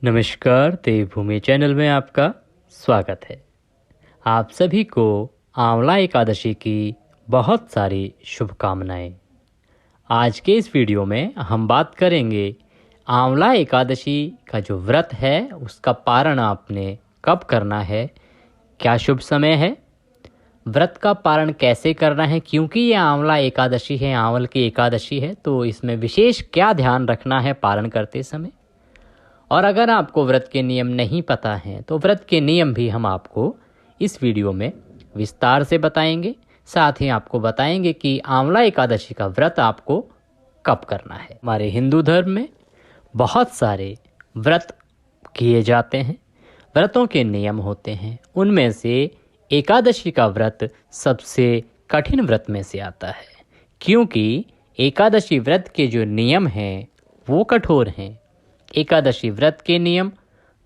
नमस्कार, देवभूमि चैनल में आपका स्वागत है। आप सभी को आंवला एकादशी की बहुत सारी शुभकामनाएं। आज के इस वीडियो में हम बात करेंगे आंवला एकादशी का जो व्रत है उसका पारण आपने कब करना है, क्या शुभ समय है, व्रत का पारण कैसे करना है। क्योंकि ये आंवला एकादशी है, आंवल की एकादशी है, तो इसमें विशेष क्या ध्यान रखना है पारण करते समय। और अगर आपको व्रत के नियम नहीं पता हैं तो व्रत के नियम भी हम आपको इस वीडियो में विस्तार से बताएंगे। साथ ही आपको बताएंगे कि आंवला एकादशी का व्रत आपको कब करना है। हमारे हिंदू धर्म में बहुत सारे व्रत किए जाते हैं, व्रतों के नियम होते हैं। उनमें से एकादशी का व्रत सबसे कठिन व्रत में से आता है, क्योंकि एकादशी व्रत के जो नियम हैं वो कठोर हैं। एकादशी व्रत के नियम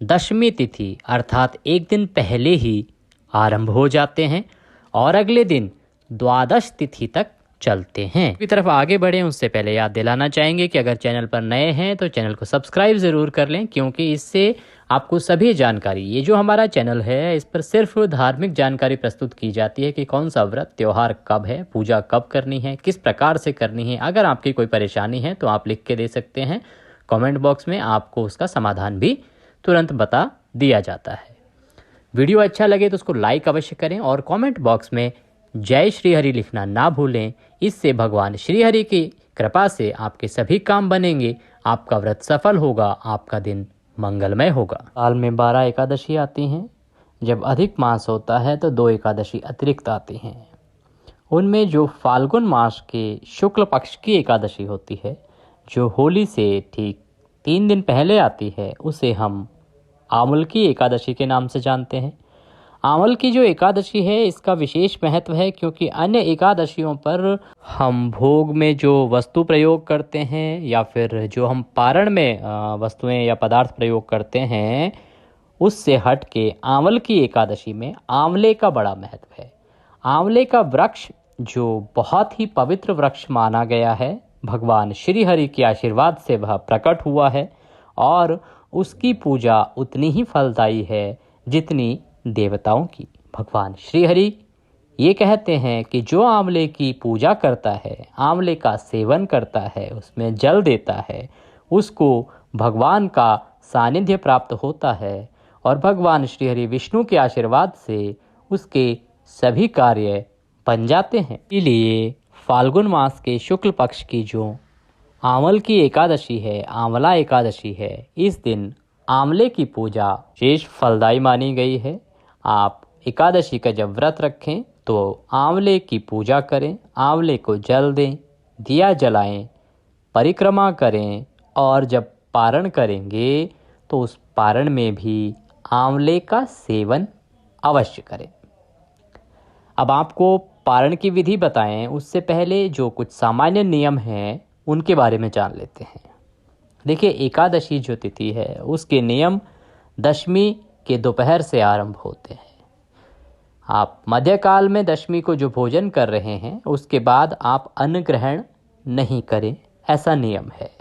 दशमी तिथि अर्थात एक दिन पहले ही आरंभ हो जाते हैं और अगले दिन द्वादश तिथि तक चलते हैं। की तरफ आगे बढ़ें उससे पहले याद दिलाना चाहेंगे कि अगर चैनल पर नए हैं तो चैनल को सब्सक्राइब ज़रूर कर लें, क्योंकि इससे आपको सभी जानकारी, ये जो हमारा चैनल है इस पर सिर्फ धार्मिक जानकारी प्रस्तुत की जाती है कि कौन सा व्रत त्यौहार कब है, पूजा कब करनी है, किस प्रकार से करनी है। अगर आपकी कोई परेशानी है तो आप लिख के दे सकते हैं कमेंट बॉक्स में, आपको उसका समाधान भी तुरंत बता दिया जाता है। वीडियो अच्छा लगे तो उसको लाइक अवश्य करें और कमेंट बॉक्स में जय श्री हरि लिखना ना भूलें। इससे भगवान श्री हरि की कृपा से आपके सभी काम बनेंगे, आपका व्रत सफल होगा, आपका दिन मंगलमय होगा। साल में 12 एकादशी आती हैं। जब अधिक मास होता है तो 2 एकादशी अतिरिक्त आती हैं। उनमें जो फाल्गुन मास के शुक्ल पक्ष की एकादशी होती है, जो होली से ठीक 3 दिन पहले आती है, उसे हम आंवल की एकादशी के नाम से जानते हैं। आंवल की जो एकादशी है इसका विशेष महत्व है, क्योंकि अन्य एकादशियों पर हम भोग में जो वस्तु प्रयोग करते हैं या फिर जो हम पारण में वस्तुएं या पदार्थ प्रयोग करते हैं, उससे हट के आंवल की एकादशी में आंवले का बड़ा महत्व है। आंवले का वृक्ष जो बहुत ही पवित्र वृक्ष माना गया है, भगवान श्री हरि के आशीर्वाद से वह प्रकट हुआ है और उसकी पूजा उतनी ही फलदायी है जितनी देवताओं की। भगवान श्री हरि ये कहते हैं कि जो आंवले की पूजा करता है, आंवले का सेवन करता है, उसमें जल देता है, उसको भगवान का सानिध्य प्राप्त होता है और भगवान श्री हरि विष्णु के आशीर्वाद से उसके सभी कार्य बन जाते हैं। इसलिए फाल्गुन मास के शुक्ल पक्ष की जो आंवल की एकादशी है, आंवला एकादशी है, इस दिन आंवले की पूजा विशेष फलदायी मानी गई है। आप एकादशी का जब व्रत रखें तो आंवले की पूजा करें, आंवले को जल दें, दिया जलाएं, परिक्रमा करें और जब पारण करेंगे तो उस पारण में भी आंवले का सेवन अवश्य करें। अब आपको पारण की विधि बताएं उससे पहले जो कुछ सामान्य नियम हैं उनके बारे में जान लेते हैं। देखिए, एकादशी जो तिथि है उसके नियम दशमी के दोपहर से आरंभ होते हैं। आप मध्यकाल में दशमी को जो भोजन कर रहे हैं उसके बाद आप अन्न ग्रहण नहीं करें, ऐसा नियम है।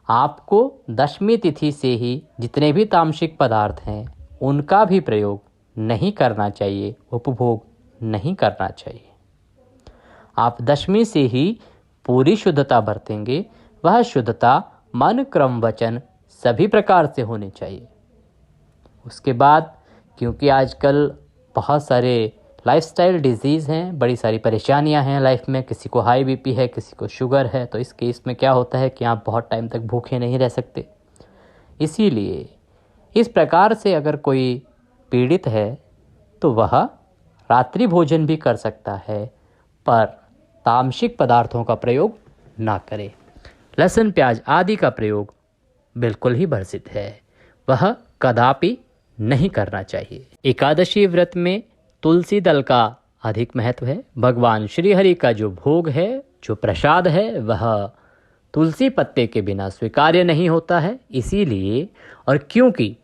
आपको दशमी तिथि से ही जितने भी तामसिक पदार्थ हैं उनका भी प्रयोग नहीं करना चाहिए, उपभोग नहीं करना चाहिए। आप दशमी से ही पूरी शुद्धता बरतेंगे। वह शुद्धता मन, क्रम, वचन सभी प्रकार से होनी चाहिए। उसके बाद क्योंकि आजकल बहुत सारे लाइफस्टाइल डिजीज़ हैं, बड़ी सारी परेशानियां हैं लाइफ में, किसी को हाई बीपी है, किसी को शुगर है, तो इस केस में क्या होता है कि आप बहुत टाइम तक भूखे नहीं रह सकते। इसीलिए इस प्रकार से अगर कोई पीड़ित है तो वह रात्रि भोजन भी कर सकता है, पर तामसिक पदार्थों का प्रयोग ना करे। लहसुन, प्याज आदि का प्रयोग बिल्कुल ही वर्जित है, वह कदापि नहीं करना चाहिए। एकादशी व्रत में तुलसी दल का अधिक महत्व है। भगवान श्री हरि का जो भोग है, जो प्रसाद है, वह तुलसी पत्ते के बिना स्वीकार्य नहीं होता है। इसीलिए और क्योंकि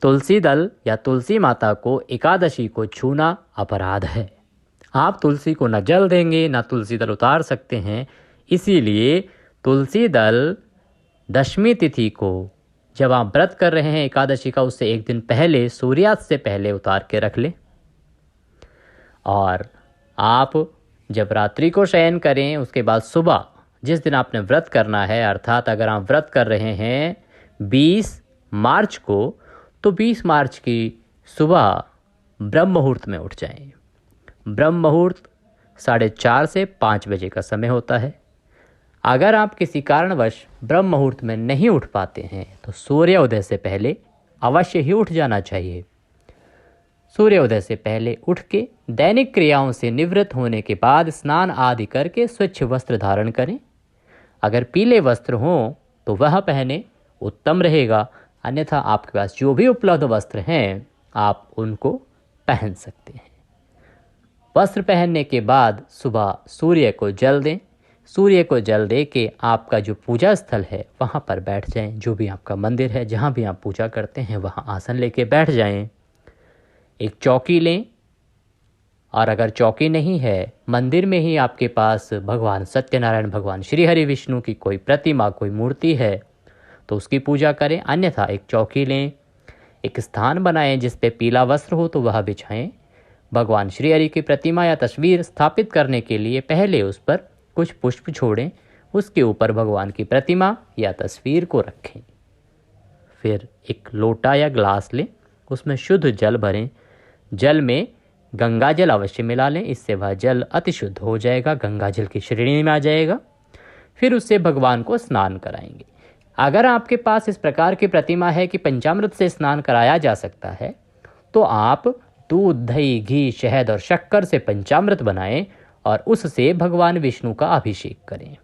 तुलसी दल या तुलसी माता को एकादशी को छूना अपराध है, आप तुलसी को न जल देंगे न तुलसी दल उतार सकते हैं। इसीलिए तुलसी दल दशमी तिथि को जब आप व्रत कर रहे हैं एकादशी का, उससे एक दिन पहले सूर्यास्त से पहले उतार के रख लें। और आप जब रात्रि को शयन करें, उसके बाद सुबह जिस दिन आपने व्रत करना है, अर्थात अगर आप व्रत कर रहे हैं 20 मार्च को, तो 20 मार्च की सुबह ब्रह्म मुहूर्त में उठ जाएं। ब्रह्म मुहूर्त 4:30 से 5 बजे का समय होता है। अगर आप किसी कारणवश ब्रह्म मुहूर्त में नहीं उठ पाते हैं तो सूर्योदय से पहले अवश्य ही उठ जाना चाहिए। सूर्योदय से पहले उठ के दैनिक क्रियाओं से निवृत्त होने के बाद स्नान आदि करके स्वच्छ वस्त्र धारण करें। अगर पीले वस्त्र हों तो वह पहने, उत्तम रहेगा। अन्यथा आपके पास जो भी उपलब्ध वस्त्र हैं आप उनको पहन सकते हैं। वस्त्र पहनने के बाद सुबह सूर्य को जल दें। सूर्य को जल दे के आपका जो पूजा स्थल है वहाँ पर बैठ जाएं। जो भी आपका मंदिर है, जहाँ भी आप पूजा करते हैं, वहाँ आसन लेके बैठ जाएं। एक चौकी लें, और अगर चौकी नहीं है, मंदिर में ही आपके पास भगवान सत्यनारायण, भगवान श्री हरि विष्णु की कोई प्रतिमा, कोई मूर्ति है तो उसकी पूजा करें। अन्यथा एक चौकी लें, एक स्थान बनाएं जिस पे पीला वस्त्र हो तो वह बिछाएं। भगवान श्री हरि की प्रतिमा या तस्वीर स्थापित करने के लिए पहले उस पर कुछ पुष्प छोड़ें, उसके ऊपर भगवान की प्रतिमा या तस्वीर को रखें। फिर एक लोटा या ग्लास लें, उसमें शुद्ध जल भरें। जल में गंगा जल अवश्य मिला लें, इससे वह जल अति शुद्ध हो जाएगा, गंगा जल की श्रेणी में आ जाएगा। फिर उससे भगवान को स्नान कराएंगे। अगर आपके पास इस प्रकार की प्रतिमा है कि पंचामृत से स्नान कराया जा सकता है, तो आप दूध, दही, घी, शहद और शक्कर से पंचामृत बनाएं और उससे भगवान विष्णु का अभिषेक करें।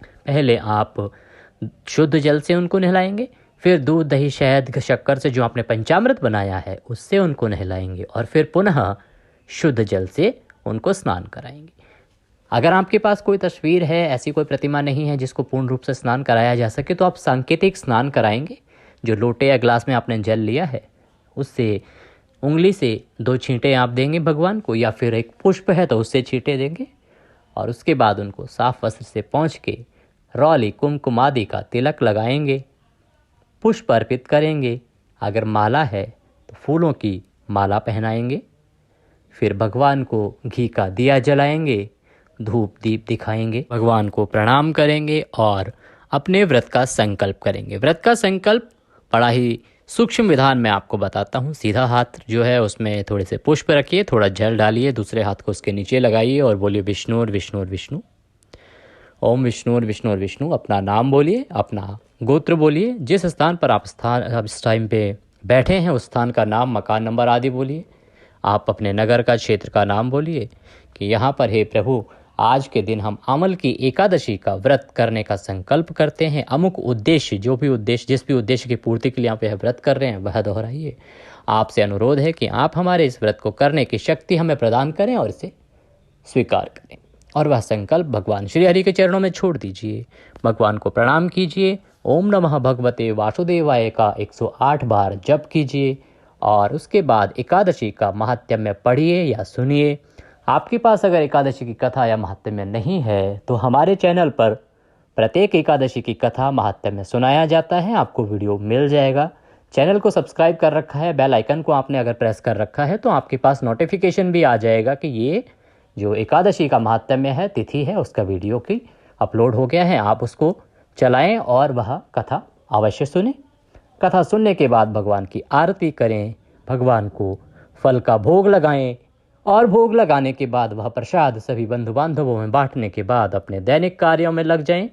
पहले आप शुद्ध जल से उनको नहलाएंगे, फिर दूध, दही, शहद, शक्कर से जो आपने पंचामृत बनाया है उससे उनको नहलाएंगे, और फिर पुनः शुद्ध जल से उनको स्नान कराएंगे। अगर आपके पास कोई तस्वीर है, ऐसी कोई प्रतिमा नहीं है जिसको पूर्ण रूप से स्नान कराया जा सके, तो आप सांकेतिक स्नान कराएंगे। जो लोटे या ग्लास में आपने जल लिया है उससे उंगली से 2 छींटे आप देंगे भगवान को, या फिर एक पुष्प है तो उससे छींटे देंगे, और उसके बाद उनको साफ वस्त्र से पोंछ के रौली, कुमकुम आदि का तिलक लगाएंगे, पुष्प अर्पित करेंगे। अगर माला है तो फूलों की माला पहनाएंगे। फिर भगवान को घी का दिया जलाएंगे, धूप दीप दिखाएंगे, भगवान को प्रणाम करेंगे और अपने व्रत का संकल्प करेंगे। व्रत का संकल्प बड़ा ही सूक्ष्म विधान मैं आपको बताता हूँ। सीधा हाथ जो है उसमें थोड़े से पुष्प रखिए, थोड़ा जल डालिए, दूसरे हाथ को उसके नीचे लगाइए और बोलिए विष्णु और विष्णु और विष्णु। ओम विष्णु और विष्णु और विष्णु। अपना नाम बोलिए, अपना गोत्र बोलिए, जिस स्थान पर आप इस टाइम पे बैठे हैं उस स्थान का नाम, मकान नंबर आदि बोलिए। आप अपने नगर का, क्षेत्र का नाम बोलिए कि यहाँ पर हे प्रभु, आज के दिन हम अमल की एकादशी का व्रत करने का संकल्प करते हैं। अमुक उद्देश्य, जो भी उद्देश्य, जिस भी उद्देश्य की पूर्ति के लिए आप यह व्रत कर रहे हैं वह दोहराइए। आपसे अनुरोध है कि आप हमारे इस व्रत को करने की शक्ति हमें प्रदान करें और इसे स्वीकार करें। और वह संकल्प भगवान श्री हरि के चरणों में छोड़ दीजिए। भगवान को प्रणाम कीजिए। ओम नमः भगवते वासुदेवाय का 108 बार जप कीजिए और उसके बाद एकादशी का महात्म्य पढ़िए या सुनिए। आपके पास अगर एकादशी की कथा या महात्म्य नहीं है तो हमारे चैनल पर प्रत्येक एकादशी की कथा महात्म्य सुनाया जाता है, आपको वीडियो मिल जाएगा। चैनल को सब्सक्राइब कर रखा है, बेल आइकन को आपने अगर प्रेस कर रखा है तो आपके पास नोटिफिकेशन भी आ जाएगा कि ये जो एकादशी का महात्म्य है, तिथि है, उसका वीडियो की अपलोड हो गया है। आप उसको चलाएं और वह कथा अवश्य सुने। कथा सुनने के बाद भगवान की आरती करें, भगवान को फल का भोग लगाएं और भोग लगाने के बाद वह प्रसाद सभी बंधु बांधवों में बांटने के बाद अपने दैनिक कार्यों में लग जाएं।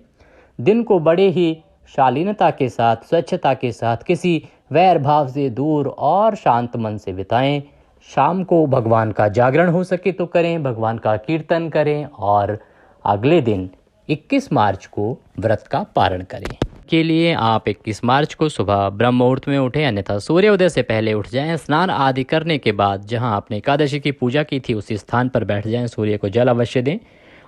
दिन को बड़े ही शालीनता के साथ, स्वच्छता के साथ, किसी वैर भाव से दूर और शांत मन से बिताएं। शाम को भगवान का जागरण हो सके तो करें, भगवान का कीर्तन करें और अगले दिन 21 मार्च को व्रत का पारण करें। के लिए आप 21 मार्च को सुबह ब्रह्म मुहूर्त में उठें, अन्यथा सूर्योदय से पहले उठ जाएं। स्नान आदि करने के बाद जहां आपने एकादशी की पूजा की थी उसी स्थान पर बैठ जाएं, सूर्य को जल अवश्य दें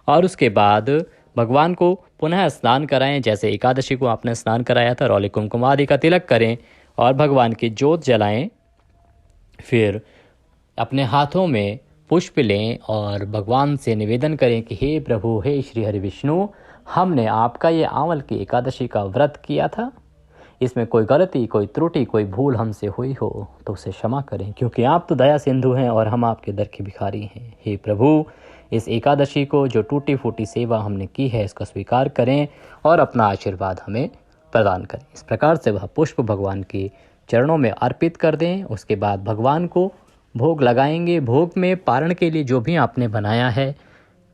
और उसके बाद भगवान को पुनः स्नान कराएं। जैसे एकादशी को आपने स्नान कराया था, रौली कुमकुम आदि का तिलक करें और भगवान की ज्योत जलाएं। फिर अपने हाथों में पुष्प लें और भगवान से निवेदन करें कि हे प्रभु, हे श्री हरि विष्णु, हमने आपका ये आंवल की एकादशी का व्रत किया था। इसमें कोई गलती, कोई त्रुटि, कोई भूल हमसे हुई हो तो उसे क्षमा करें, क्योंकि आप तो दया सिंधु हैं और हम आपके दर के भिखारी हैं। हे प्रभु, इस एकादशी को जो टूटी फूटी सेवा हमने की है इसका स्वीकार करें और अपना आशीर्वाद हमें प्रदान करें। इस प्रकार से वह पुष्प भगवान के चरणों में अर्पित कर दें। उसके बाद भगवान को भोग लगाएंगे। भोग में पारण के लिए जो भी आपने बनाया है,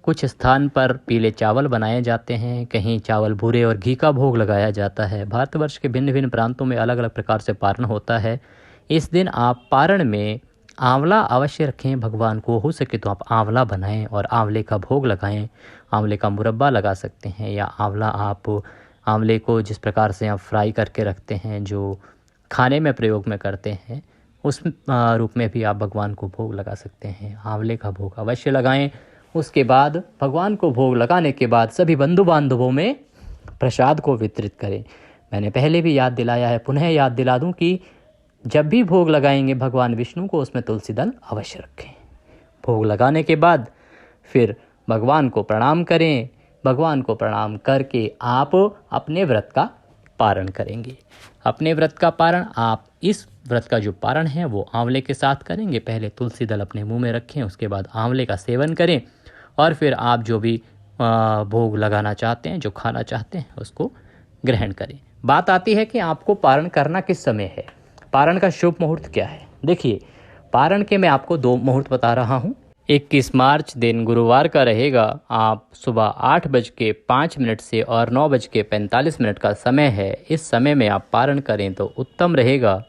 कुछ स्थान पर पीले चावल बनाए जाते हैं, कहीं चावल भूरे और घी का भोग लगाया जाता है। भारतवर्ष के भिन्न भिन्न प्रांतों में अलग अलग प्रकार से पारण होता है। इस दिन आप पारण में आंवला अवश्य रखें। भगवान को हो सके तो आप आंवला बनाएं और आंवले का भोग लगाएं। आंवले का मुरब्बा लगा सकते हैं, या आंवला आप आंवले को जिस प्रकार से आप फ्राई करके रखते हैं, जो खाने में प्रयोग में करते हैं, उस रूप में भी आप भगवान को भोग लगा सकते हैं। आंवले का भोग अवश्य लगाएं। उसके बाद भगवान को भोग लगाने के बाद सभी बंधु बांधवों में प्रसाद को वितरित करें। मैंने पहले भी याद दिलाया है, पुनः याद दिला दूं कि जब भी भोग लगाएंगे भगवान विष्णु को, उसमें तुलसी दल अवश्य रखें। भोग लगाने के बाद फिर भगवान को प्रणाम करें। भगवान को प्रणाम करके आप अपने व्रत का पारण करेंगे। अपने व्रत का पारण आप इस व्रत का जो पारण है वो आंवले के साथ करेंगे। पहले तुलसी दल अपने मुंह में रखें, उसके बाद आंवले का सेवन करें और फिर आप जो भी भोग लगाना चाहते हैं, जो खाना चाहते हैं, उसको ग्रहण करें। बात आती है कि आपको पारण करना किस समय है, पारण का शुभ मुहूर्त क्या है। देखिए, पारण के मैं आपको 2 मुहूर्त बता रहा हूँ। 21 मार्च दिन गुरुवार का रहेगा। आप सुबह 8:05 से और 9:45 का समय है। इस समय में आप पारण करें तो उत्तम रहेगा।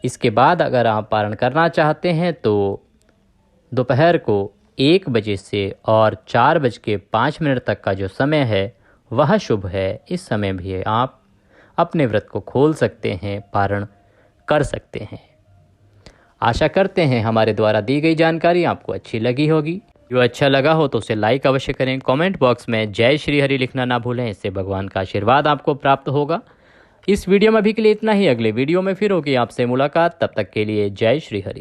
इसके बाद अगर आप पारण करना चाहते हैं तो दोपहर को 1 बजे से और 4:05 तक का जो समय है वह शुभ है। इस समय भी आप अपने व्रत को खोल सकते हैं, पारण कर सकते हैं। आशा करते हैं हमारे द्वारा दी गई जानकारी आपको अच्छी लगी होगी। जो अच्छा लगा हो तो उसे लाइक अवश्य करें। कमेंट बॉक्स में जय श्री हरि लिखना ना भूलें, इससे भगवान का आशीर्वाद आपको प्राप्त होगा। इस वीडियो में अभी के लिए इतना ही। अगले वीडियो में फिर होगी आपसे मुलाकात। तब तक के लिए जय श्री हरि।